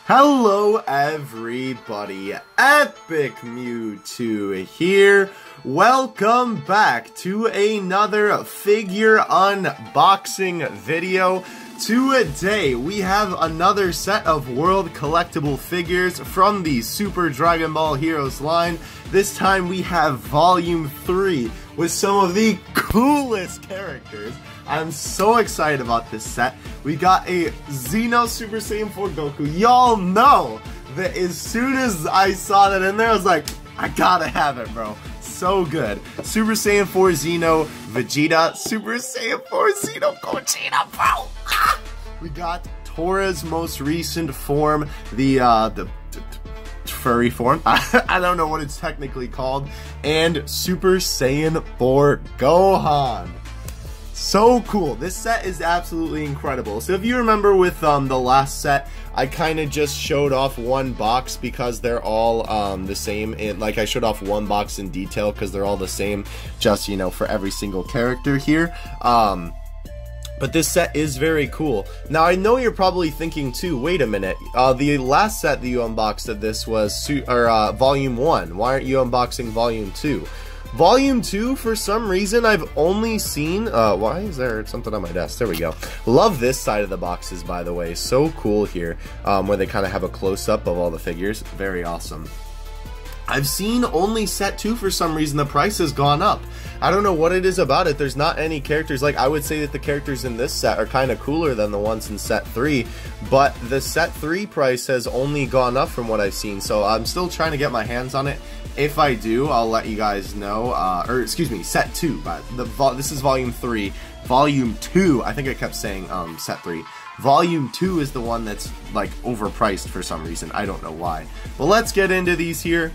Hello everybody, Epic Mewtwo here. Welcome back to another figure unboxing video. Today we have another set of World Collectible figures from the Super Dragon Ball Heroes line. This time we have Volume 3 with some of the coolest characters. I'm so excited about this set. We got a XENO Super Saiyan 4 Goku. Y'all know that as soon as I saw that in there, I was like, I gotta have it, bro. So good. Super Saiyan 4 XENO Vegeta, Super Saiyan 4 XENO Gogeta, bro. Ah! We got Tora's most recent form, the furry form. I don't know what it's technically called, and Super Saiyan 4 Gohan. So cool. This set is absolutely incredible. So if you remember with the last set, I kind of just showed off one box because they're all the same. And like I showed off one box in detail because they're all the same, just, you know, for every single character here. But this set is very cool. Now, I know you're probably thinking too, wait a minute, the last set that you unboxed of this was Volume 1. Why aren't you unboxing Volume 2? Volume 2, for some reason, I've only seen, why is there something on my desk? There we go. Love this side of the boxes, by the way. So cool here, where they kind of have a close-up of all the figures. Very awesome. I've seen only set 2 for some reason. The price has gone up. I don't know what it is about it. There's not any characters. Like, I would say that the characters in this set are kind of cooler than the ones in set 3, but the set 3 price has only gone up from what I've seen, so I'm still trying to get my hands on it. If I do, I'll let you guys know, or excuse me, set 2, but this is Volume 3. Volume 2, I think I kept saying set 3. Volume 2 is the one that's, like, overpriced for some reason. I don't know why. Well, let's get into these here.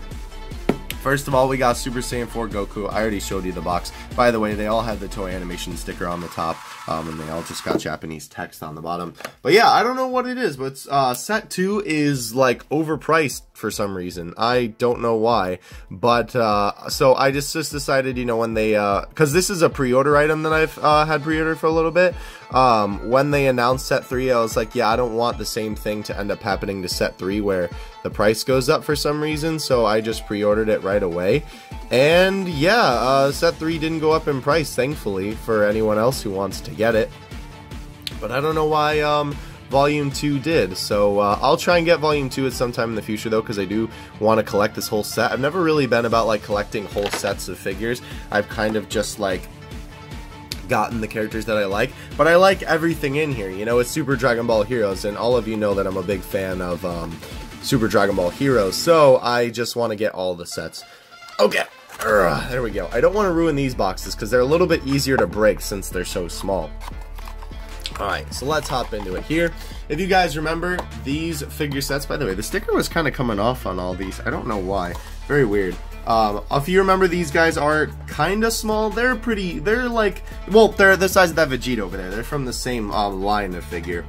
First of all, we got Super Saiyan 4 Goku. I already showed you the box. By the way, they all have the toy animation sticker on the top, and they all just got Japanese text on the bottom. But yeah, I don't know what it is, but set 2 is, like, overpriced for some reason. I don't know why, but so I just decided, you know, when they, because this is a pre-order item that I've had pre-ordered for a little bit. When they announced set 3, I was like, yeah, I don't want the same thing to end up happening to set 3 where the price goes up for some reason, so I just pre-ordered it right away. And yeah, set 3 didn't go up in price, thankfully, for anyone else who wants to get it. But I don't know why Volume 2 did, so I'll try and get Volume 2 at some time in the future, though, because I do want to collect this whole set. I've never really been about, like, collecting whole sets of figures. I've kind of just, like, gotten the characters that I like, but I like everything in here. You know, it's Super Dragon Ball Heroes, and all of you know that I'm a big fan of Super Dragon Ball Heroes, so I just want to get all the sets. Okay, there we go. I don't want to ruin these boxes because they're a little bit easier to break since they're so small. Alright, so let's hop into it here. If you guys remember, these figure sets, by the way, the sticker was kind of coming off on all these. I don't know why. Very weird. If you remember, these guys are kind of small. They're pretty, they're like, well, they're the size of that Vegeta over there. They're from the same line of figure,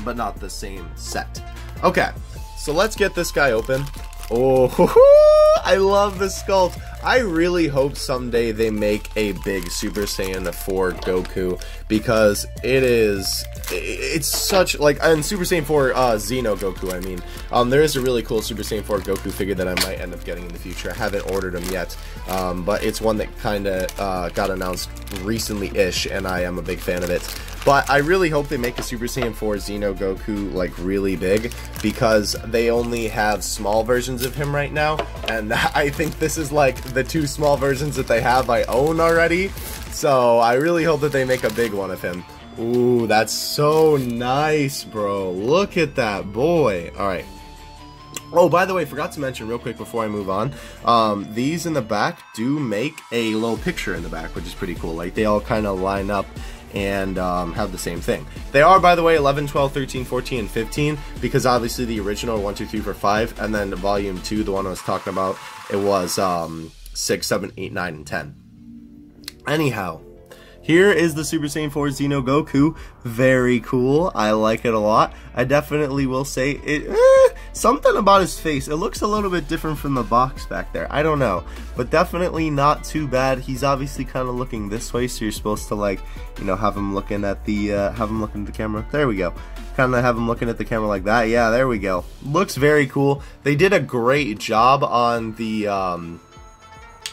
but not the same set. Okay, so let's get this guy open. Oh, I love the sculpt. I really hope someday they make a big Super Saiyan 4 Goku, because it's such, like, and Super Saiyan 4 XENO Goku, I mean. There is a really cool Super Saiyan 4 Goku figure that I might end up getting in the future. I haven't ordered them yet, but it's one that kind of got announced recently-ish, and I am a big fan of it. But I really hope they make a Super Saiyan 4 XENO Goku, like, really big, because they only have small versions of him right now, and I think this is, like, the 2 small versions that they have I own already, so I really hope that they make a big one of him. Ooh, that's so nice, bro. Look at that boy. Alright. Oh, by the way, forgot to mention real quick before I move on, these in the back do make a little picture in the back, which is pretty cool. Like, they all kind of line up and have the same thing. They are, by the way, 11, 12, 13, 14, and 15, because obviously the original 1, 2, 3, 4, 5, and then Volume 2, the one I was talking about, it was 6, 7, 8, 9, and 10. Anyhow, here is the Super Saiyan 4 XENO Goku. Very cool. I like it a lot. I definitely will say it something about his face, it looks a little bit different from the box back there. I don't know, but definitely not too bad. He's obviously kind of looking this way, so you're supposed to, like, you know, have him looking at the camera. There we go. Kind of have him looking at the camera like that. Yeah, there we go. Looks very cool. They did a great job on the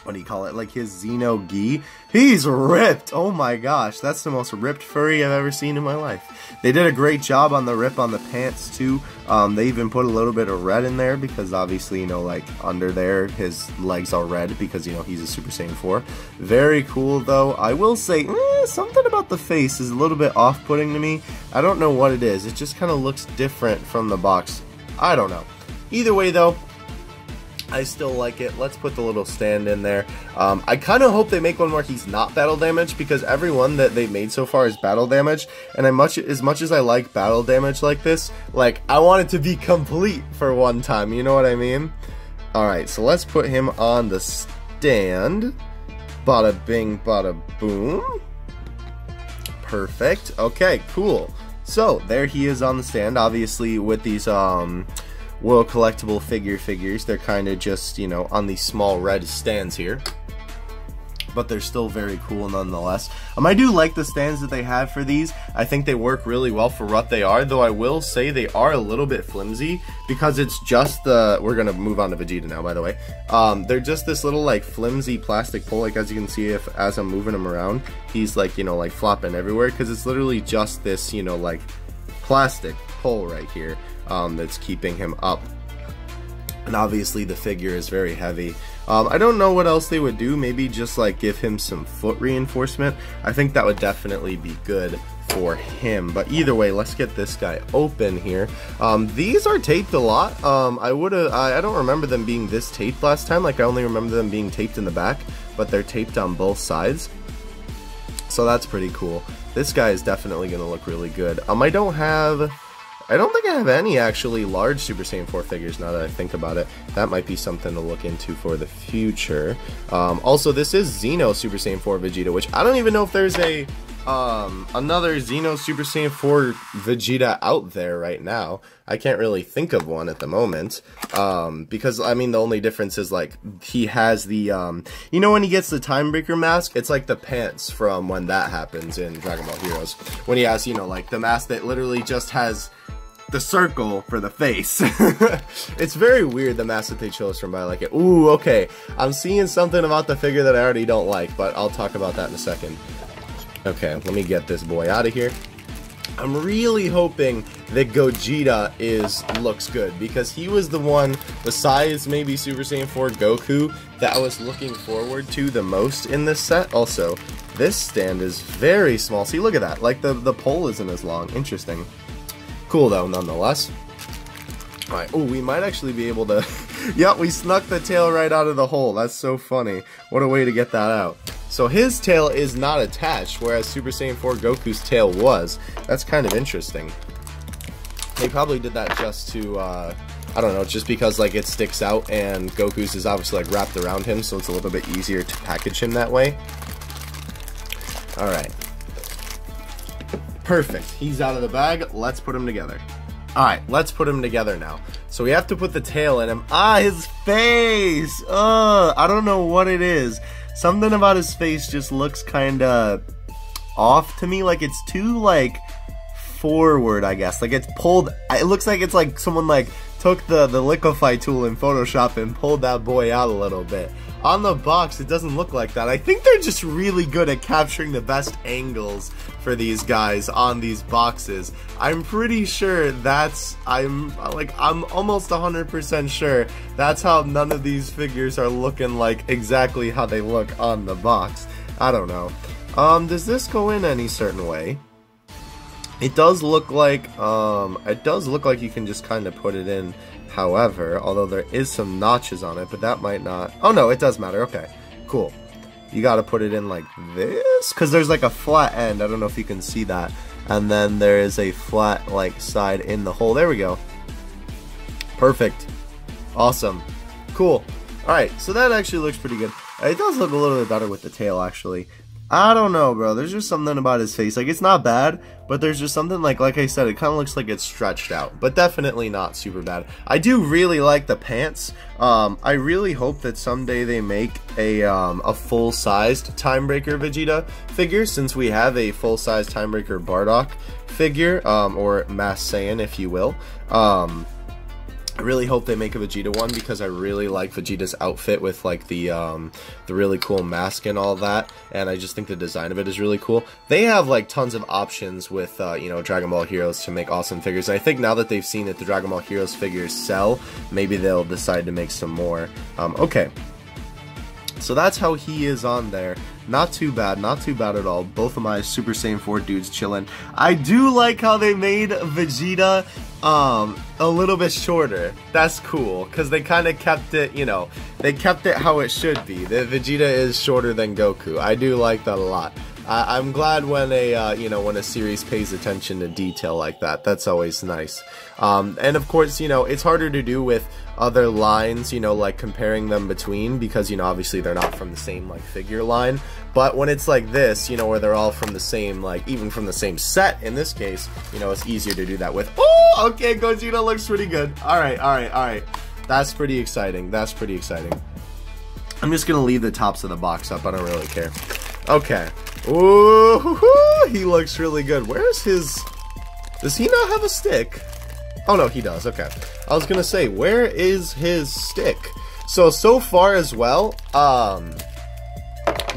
what do you call it, like his XENO GI. He's ripped. Oh my gosh, that's the most ripped furry I've ever seen in my life. They did a great job on the rip on the pants too. They even put a little bit of red in there because obviously, you know, like under there his legs are red because, you know, he's a Super Saiyan 4. Very cool though. I will say something about the face is a little bit off-putting to me. I don't know what it is. It just kind of looks different from the box. I don't know. Either way though, I still like it. Let's put the little stand in there. I kind of hope they make one where he's not battle damage, because every one that they've made so far is battle damage, and as much as I like battle damage like this, like, I want it to be complete for one time, you know what I mean? Alright, so let's put him on the stand. Bada bing, bada boom. Perfect. Okay, cool. So, there he is on the stand, obviously with these, World Collectible figures. They're kind of just, you know, on these small red stands here, but they're still very cool nonetheless. I do like the stands that they have for these. I think they work really well for what they are, though I will say they are a little bit flimsy because it's just the, we're gonna move on to Vegeta now, by the way. They're just this little, like, flimsy plastic pole. Like, as you can see, as I'm moving him around, he's, like, you know, like, flopping everywhere because it's literally just this, you know, like, plastic pole right here. That's keeping him up, and obviously the figure is very heavy. I don't know what else they would do. Maybe just like give him some foot reinforcement. I think that would definitely be good for him, but either way, let's get this guy open here. These are taped a lot. I don't remember them being this taped last time. Like, I only remember them being taped in the back, but they're taped on both sides, so that's pretty cool. This guy is definitely gonna look really good. I don't think I have any actually large Super Saiyan 4 figures now that I think about it. That might be something to look into for the future. Also, this is XENO Super Saiyan 4 Vegeta, which I don't even know if there's a another XENO Super Saiyan 4 Vegeta out there right now. I can't really think of one at the moment, because, I mean, the only difference is, like, he has the, you know when he gets the Time Breaker mask? It's like the pants from when that happens in Dragon Ball Heroes. When he has, you know, like, the mask that literally just has the circle for the face. It's very weird, the mask that they chose from, but I like it. Ooh, okay. I'm seeing something about the figure that I already don't like, but I'll talk about that in a second. Okay, let me get this boy out of here. I'm really hoping that Gogeta looks good, because he was the one, besides maybe Super Saiyan 4 Goku, that I was looking forward to the most in this set. Also, this stand is very small. See, look at that. Like, the pole isn't as long. Interesting. Cool, though, nonetheless. Alright, oh, we might actually be able to... Yep, we snuck the tail right out of the hole. That's so funny. What a way to get that out. So his tail is not attached, whereas Super Saiyan 4 Goku's tail was. That's kind of interesting. They probably did that just to, I don't know, just because, like, it sticks out, and Goku's is obviously, like, wrapped around him, so it's a little bit easier to package him that way. Alright. Perfect. He's out of the bag. Let's put him together. Alright, let's put him together now. So we have to put the tail in him. Ah, his face! I don't know what it is. Something about his face just looks kinda off to me. Like, it's too, like, forward, I guess. Like, it's pulled... It looks like it's like someone, like, took the liquefy tool in Photoshop and pulled that boy out a little bit. On the box, it doesn't look like that. I think they're just really good at capturing the best angles for these guys on these boxes. I'm pretty sure I'm almost 100% sure that's how none of these figures are looking like exactly how they look on the box. I don't know. Does this go in any certain way? It does look like, you can just kind of put it in however, although there is some notches on it, but that might not... Oh no, it does matter. Okay, cool. You gotta put it in like this, because there's like a flat end. I don't know if you can see that. And then there is a flat, like, side in the hole. There we go. Perfect. Awesome. Cool. Alright, so that actually looks pretty good. It does look a little bit better with the tail, actually. I don't know, bro. There's just something about his face. Like, it's not bad, but there's just something, like I said, it kind of looks like it's stretched out. But definitely not super bad. I do really like the pants. I really hope that someday they make a full-sized Timebreaker Vegeta figure, since we have a full-sized Timebreaker Bardock figure, or Mass Saiyan, if you will. I really hope they make a Vegeta one, because I really like Vegeta's outfit with like the really cool mask and all that, and I just think the design of it is really cool. They have like tons of options with you know, Dragon Ball Heroes to make awesome figures, and I think now that they've seen that the Dragon Ball Heroes figures sell, maybe they'll decide to make some more. Okay, so that's how he is on there. Not too bad at all. Both of my Super Saiyan 4 dudes chilling. I do like how they made Vegeta a little bit shorter. That's cool, because they kind of kept it, you know, they kept it how it should be. The Vegeta is shorter than Goku. I do like that a lot. I'm glad when a you know, when a series pays attention to detail like that. That's always nice. And of course, you know, it's harder to do with other lines, you know, like comparing them between, because, you know, obviously they're not from the same like figure line. But when it's like this, you know, where they're all from the same, like even from the same set in this case, you know, it's easier to do that with. Oh, okay, Gogeta looks pretty good. All right. That's pretty exciting. I'm just gonna leave the tops of the box up. I don't really care. Okay. Ooh, he looks really good. Where's his... Does he not have a stick? Oh, no, he does. Okay. I was gonna say, where is his stick? So far as well,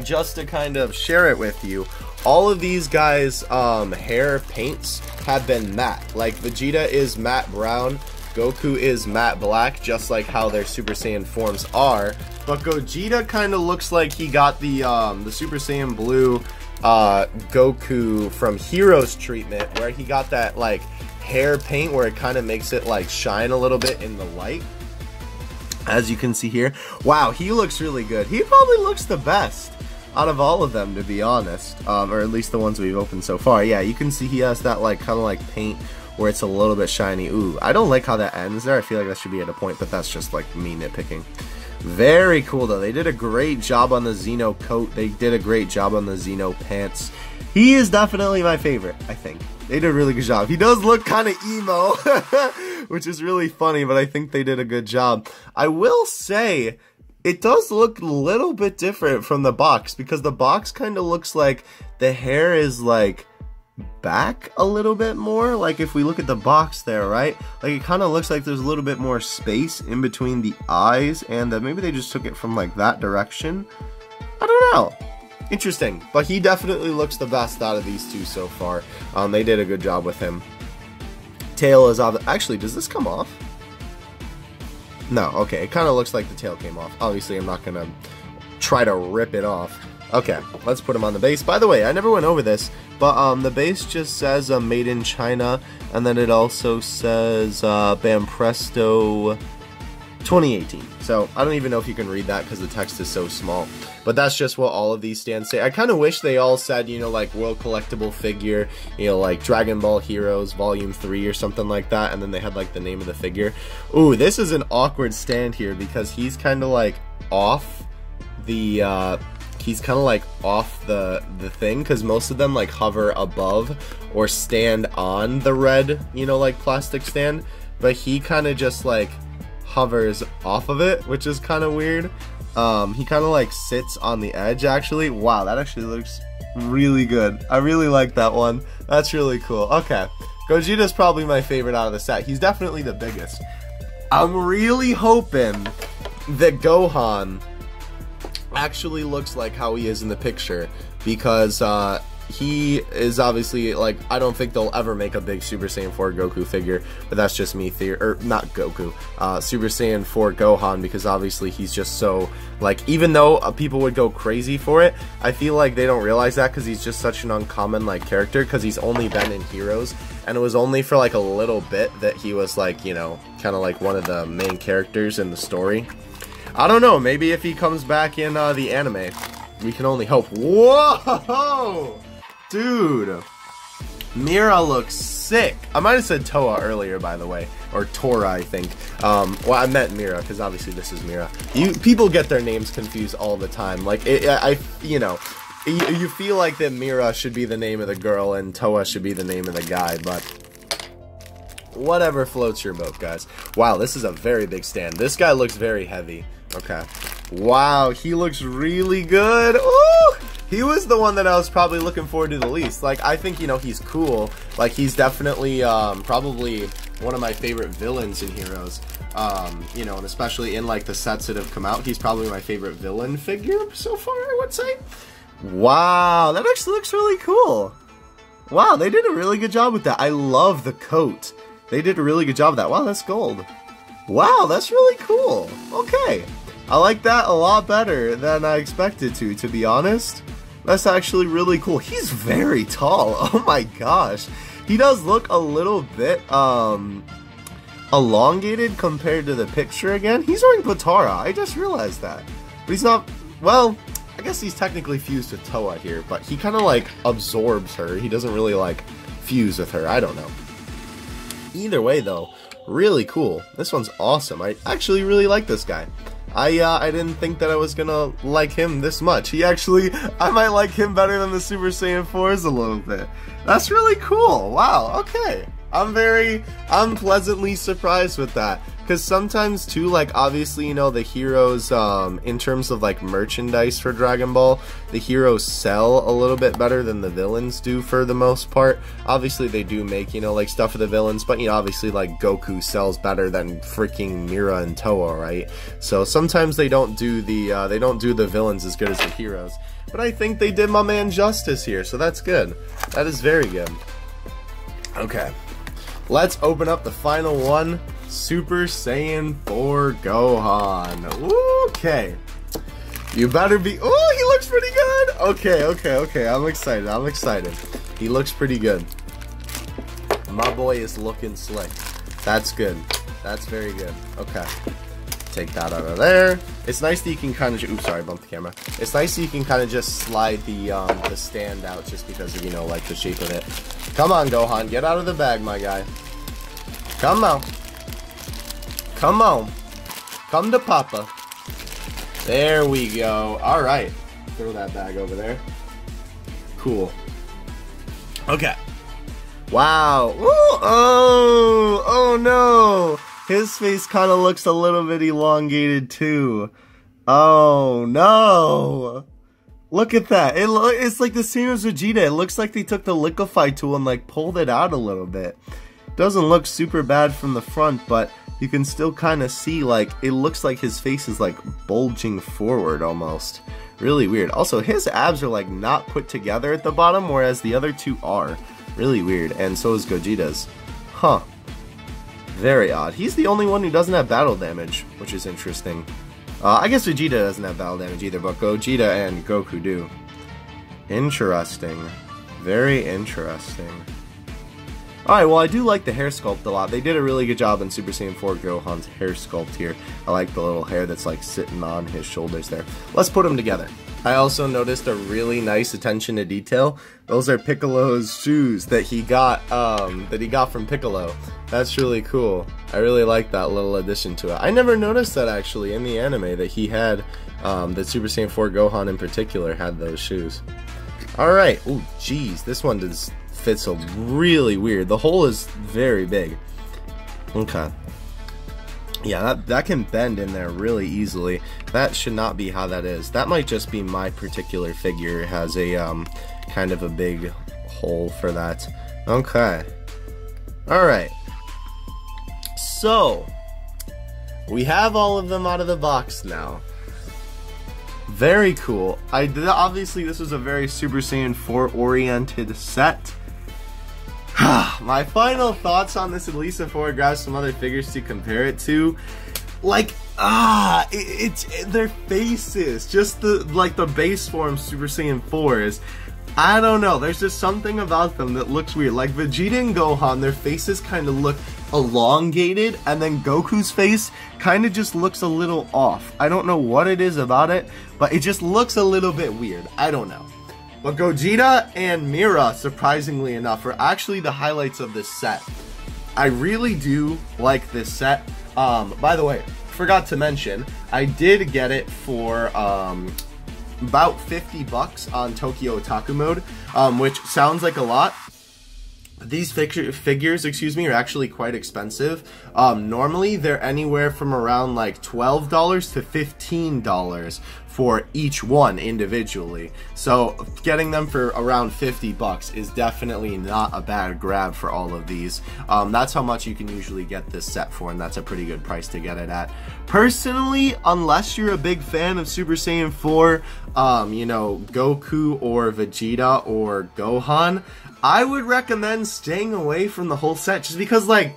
just to kind of share it with you, all of these guys' hair paints have been matte. Like, Vegeta is matte brown, Goku is matte black, just like how their Super Saiyan forms are. But Gogeta kind of looks like he got the Super Saiyan Blue Goku from Heroes treatment, where he got that like hair paint where it kind of makes it like shine a little bit in the light, as you can see here. Wow, he looks really good. He probably looks the best out of all of them, to be honest, or at least the ones we've opened so far. Yeah, you can see he has that like kind of like paint where it's a little bit shiny. Ooh, I don't like how that ends there. I feel like that should be at a point, but that's just like me nitpicking. Very cool though. They did a great job on the Xeno coat. They did a great job on the Xeno pants. He is definitely my favorite, I think. They did a really good job. He does look kind of emo, which is really funny, but I think they did a good job. I will say, it does look a little bit different from the box, because the box kind of looks like the hair is like back a little bit more. Like if we look at the box there, right, like it kind of looks like there's a little bit more space in between the eyes, and maybe they just took it from like that direction. I don't know. Interesting. But he definitely looks the best out of these two so far. They did a good job with him. Tail is actually, does this come off? No, okay, it kind of looks like the tail came off. Obviously I'm not gonna try to rip it off. Okay, let's put him on the base. By the way, I never went over this, but the base just says made in China, and then it also says Bam Presto 2018. So I don't even know if you can read that because the text is so small. But that's just what all of these stands say. I kind of wish they all said, you know, like World Collectible Figure, you know, like Dragon Ball Heroes Volume 3 or something like that, and then they had like the name of the figure. Ooh, this is an awkward stand here because he's kind of like off the he's kind of like off the thing, because most of them like hover above or stand on the red, you know, like plastic stand, but he kind of just like hovers off of it, which is kind of weird. He kind of like sits on the edge actually. Wow, that actually looks really good. I really like that one. That's really cool. Okay, Gogeta's probably my favorite out of the set. He's definitely the biggest. I'm really hoping that Gohan actually looks like how he is in the picture, because he is obviously like, I don't think they'll ever make a big Super Saiyan 4 Goku figure, but that's just me not Goku, Super Saiyan 4 Gohan, because obviously he's just so, like, even though people would go crazy for it, I feel like they don't realize that because he's just such an uncommon like character, because he's only been in Heroes, and it was only for like a little bit that he was like, you know, kind of like one of the main characters in the story. I don't know, maybe if he comes back in the anime, we can only hope. Whoa! Dude, Mira looks sick. I might have said Toa earlier, by the way, or Tora, I think. Well, I meant Mira, because obviously this is Mira. People get their names confused all the time. Like, you know, you feel like that Mira should be the name of the girl and Toa should be the name of the guy, but whatever floats your boat, guys. Wow, this is a very big stand. This guy looks very heavy. Okay. Wow, he looks really good. Ooh! He was the one that I was probably looking forward to the least. Like, I think, you know, he's cool. Like, he's definitely, probably one of my favorite villains in Heroes. You know, and especially in, like, the sets that have come out, he's probably my favorite villain figure so far, I would say. Wow, that actually looks really cool. Wow, they did a really good job with that. I love the coat. They did a really good job with that. Wow, that's gold. Wow, that's really cool. Okay. I like that a lot better than I expected to be honest. That's actually really cool. He's very tall. Oh my gosh. He does look a little bit elongated compared to the picture again. He's wearing Potara. I just realized that. But he's not, well, I guess he's technically fused with Toa here, but he kind of like absorbs her. He doesn't really like fuse with her. I don't know. Either way though, really cool. This one's awesome. I actually really like this guy. I didn't think that I was gonna like him this much. I might like him better than the Super Saiyan 4s a little bit. That's really cool. Wow, okay. I'm pleasantly surprised with that. Because sometimes too, like, obviously, you know, the heroes, in terms of, like, merchandise for Dragon Ball, the heroes sell a little bit better than the villains do for the most part. Obviously, they do make, you know, like, stuff for the villains, but, you know, obviously, like, Goku sells better than freaking Mira and Toa, right? So, sometimes they don't do the villains as good as the heroes. But I think they did my man justice here, so that's good. That is very good. Okay. Let's open up the final one. Super Saiyan 4 Gohan. Okay. You better be... Oh, he looks pretty good. Okay. I'm excited. He looks pretty good. My boy is looking slick. That's good. That's very good. Okay. Take that out of there. It's nice that you can kind of... Oops, sorry, I bumped the camera. It's nice that you can kind of just slide the stand out just because of, you know, like, the shape of it. Come on, Gohan. Get out of the bag, my guy. Come on. Come on. Come to Papa. There we go. Alright. Throw that bag over there. Cool. Okay. Wow. Ooh, oh no. His face kind of looks a little bit elongated too. Oh no. Look at that. It's like the same as Vegeta. It looks like they took the liquefy tool and like pulled it out a little bit. Doesn't look super bad from the front, but you can still kind of see, like, it looks like his face is like bulging forward almost. Really weird. Also, his abs are like not put together at the bottom, whereas the other two are. Really weird. And so is Gogeta's. Huh. Very odd. He's the only one who doesn't have battle damage, which is interesting. I guess Vegeta doesn't have battle damage either, but Gogeta and Goku do. Interesting. Very interesting. Alright, well, I do like the hair sculpt a lot. They did a really good job in Super Saiyan 4 Gohan's hair sculpt here. I like the little hair that's like sitting on his shoulders there. Let's put them together. I also noticed a really nice attention to detail. Those are Piccolo's shoes that he got from Piccolo. That's really cool. I really like that little addition to it. I never noticed that actually in the anime that he had, that Super Saiyan 4 Gohan in particular had those shoes. Alright, ooh, geez, this one fits a really weird. The hole is very big. Okay. Yeah, that can bend in there really easily. That should not be how that is. That might just be my particular figure has a kind of a big hole for that. Okay. Alright. So, we have all of them out of the box now. Very cool. Obviously, this was a very Super Saiyan 4 oriented set. My final thoughts on this, at least before I grab some other figures to compare it to, like, it's their faces, just the base form Super Saiyan 4s. I don't know, there's just something about them that looks weird. Like Vegeta and Gohan, their faces kind of look elongated, and then Goku's face kind of just looks a little off. I don't know what it is about it, but it just looks a little bit weird. I don't know. But Gogeta and Mira, surprisingly enough, are actually the highlights of this set. I really do like this set. By the way, forgot to mention, I did get it for about 50 bucks on Tokyo Otaku mode, which sounds like a lot. These figures, excuse me, are actually quite expensive. Normally, they're anywhere from around like $12 to $15 for each one individually. So getting them for around 50 bucks is definitely not a bad grab for all of these. That's how much you can usually get this set for, and that's a pretty good price to get it at. Personally, unless you're a big fan of Super Saiyan 4, you know, Goku or Vegeta or Gohan, I would recommend staying away from the whole set, just because like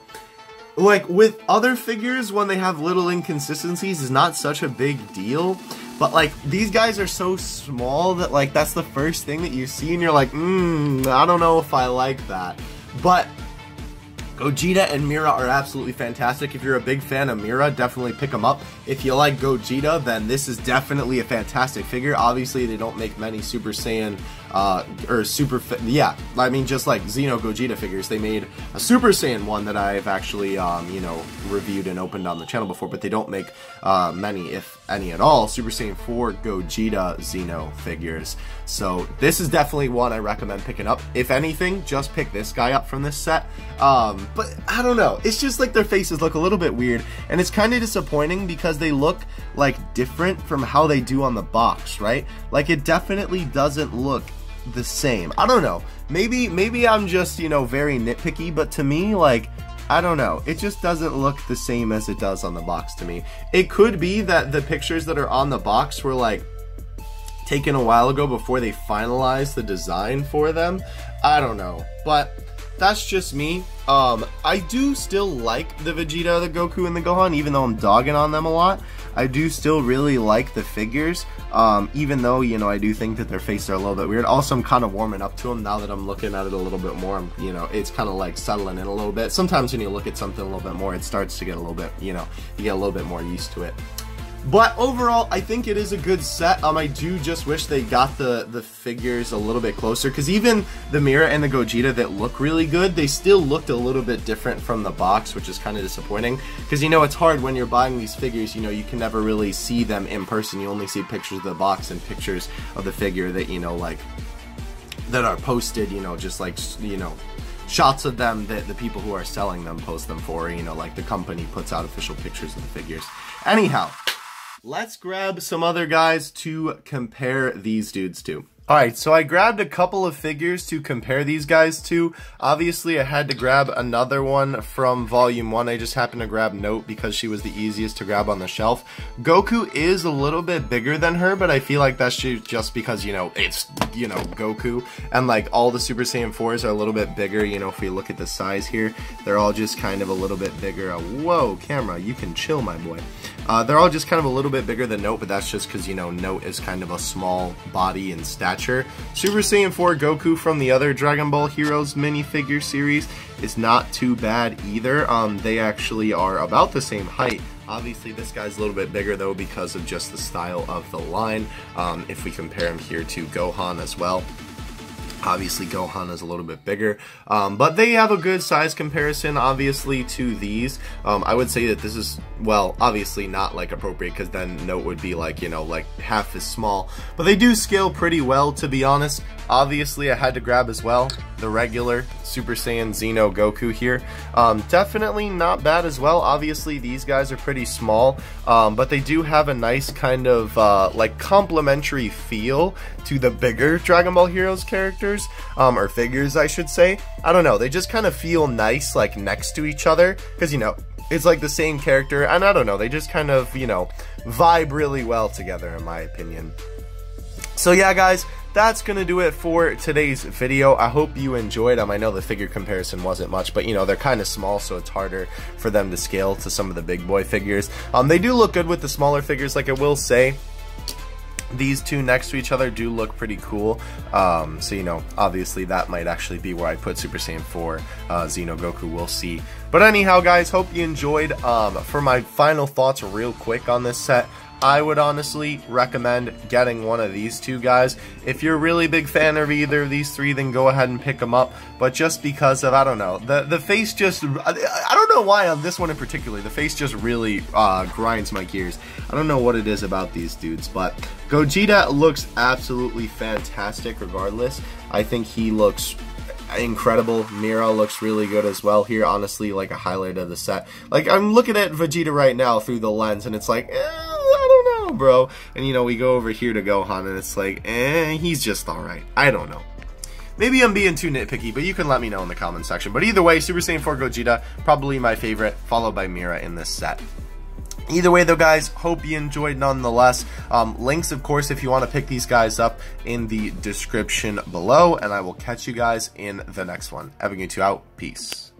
with other figures, when they have little inconsistencies, is not such a big deal. But like these guys are so small that like that's the first thing that you see and you're like, I don't know if I like that. But Gogeta and Mira are absolutely fantastic. If you're a big fan of Mira, definitely pick them up. If you like Gogeta, then this is definitely a fantastic figure. Obviously, they don't make many Super Saiyan, I mean, just like XENO Gogeta figures. They made a Super Saiyan one that I've actually, you know, reviewed and opened on the channel before, but they don't make many, if any at all, Super Saiyan 4 Gogeta XENO figures. So this is definitely one I recommend picking up. If anything, just pick this guy up from this set. But I don't know, it's just like their faces look a little bit weird, and it's kind of disappointing because they look like different from how they do on the box, right? Like it definitely doesn't look the same. I don't know, maybe I'm just, you know, very nitpicky, but to me, like, I don't know, it just doesn't look the same as it does on the box to me. It could be that the pictures that are on the box were like taken a while ago before they finalized the design for them. I don't know, but that's just me. I do still like the Vegeta, the Goku, and the Gohan, even though I'm dogging on them a lot. I do still really like the figures, even though, you know, I do think that their faces are a little bit weird. Also, I'm kind of warming up to them now that I'm looking at it a little bit more. You know, it's kind of like settling in a little bit. Sometimes when you look at something a little bit more, it starts to get a little bit, you know, you get a little bit more used to it. But overall, I think it is a good set. I do just wish they got the figures a little bit closer, because even the Mira and the Gogeta that look really good, they still looked a little bit different from the box, which is kind of disappointing. Because, you know, it's hard when you're buying these figures, you know, you can never really see them in person. You only see pictures of the box and pictures of the figure that, you know, like, that are posted, you know, just like, you know, shots of them that the people who are selling them post them for, you know, like the company puts out official pictures of the figures. Anyhow, let's grab some other guys to compare these dudes to. Alright, so I grabbed a couple of figures to compare these guys to. Obviously, I had to grab another one from Volume 1. I just happened to grab Note because she was the easiest to grab on the shelf. Goku is a little bit bigger than her, but I feel like that's just because, you know, it's, you know, Goku. And, like, all the Super Saiyan 4s are a little bit bigger. You know, if we look at the size here, they're all just kind of a little bit bigger. Whoa, camera, you can chill, my boy. They're all just kind of a little bit bigger than Note, but that's just because, you know, Note is kind of a small body and stature. Super Saiyan 4 Goku from the other Dragon Ball Heroes minifigure series is not too bad either. They actually are about the same height. Obviously, this guy's a little bit bigger, though, because of just the style of the line. If we compare him here to Gohan as well. Obviously, Gohan is a little bit bigger, but they have a good size comparison, obviously, to these. I would say that this is, well, obviously not, like, appropriate, because then Note would be, like, you know, like, half as small. But they do scale pretty well, to be honest. Obviously, I had to grab as well the regular Super Saiyan XENO Goku here. Definitely not bad as well. Obviously, these guys are pretty small, but they do have a nice kind of, like, complementary feel to the bigger Dragon Ball Heroes characters, or figures, I should say. I don't know, they just kind of feel nice, like, next to each other, because, you know, it's like the same character, and I don't know, they just kind of, you know, vibe really well together, in my opinion. So yeah, guys, that's going to do it for today's video. I hope you enjoyed them. I know the figure comparison wasn't much, but, you know, they're kind of small, so it's harder for them to scale to some of the big boy figures. They do look good with the smaller figures, like I will say. These two next to each other do look pretty cool, so, you know, obviously that might actually be where I put Super Saiyan 4 XENO Goku, we'll see. But anyhow, guys, hope you enjoyed. For my final thoughts real quick on this set, I would honestly recommend getting one of these two guys. If you're a really big fan of either of these three, then go ahead and pick them up. But just because of, I don't know, the face just, I don't know why on this one in particular, the face just really grinds my gears. I don't know what it is about these dudes, but Gogeta looks absolutely fantastic regardless. I think he looks incredible. Mira looks really good as well here, honestly, like a highlight of the set. Like, I'm looking at Vegeta right now through the lens, and it's like, I don't know, bro. And, you know, we go over here to Gohan, and it's like, he's just alright. I don't know. Maybe I'm being too nitpicky, but you can let me know in the comment section. But either way, Super Saiyan 4 Gogeta, probably my favorite, followed by Mira in this set. Either way though, guys, hope you enjoyed nonetheless. Links, of course, if you want to pick these guys up in the description below, and I will catch you guys in the next one. Having you two out. Peace.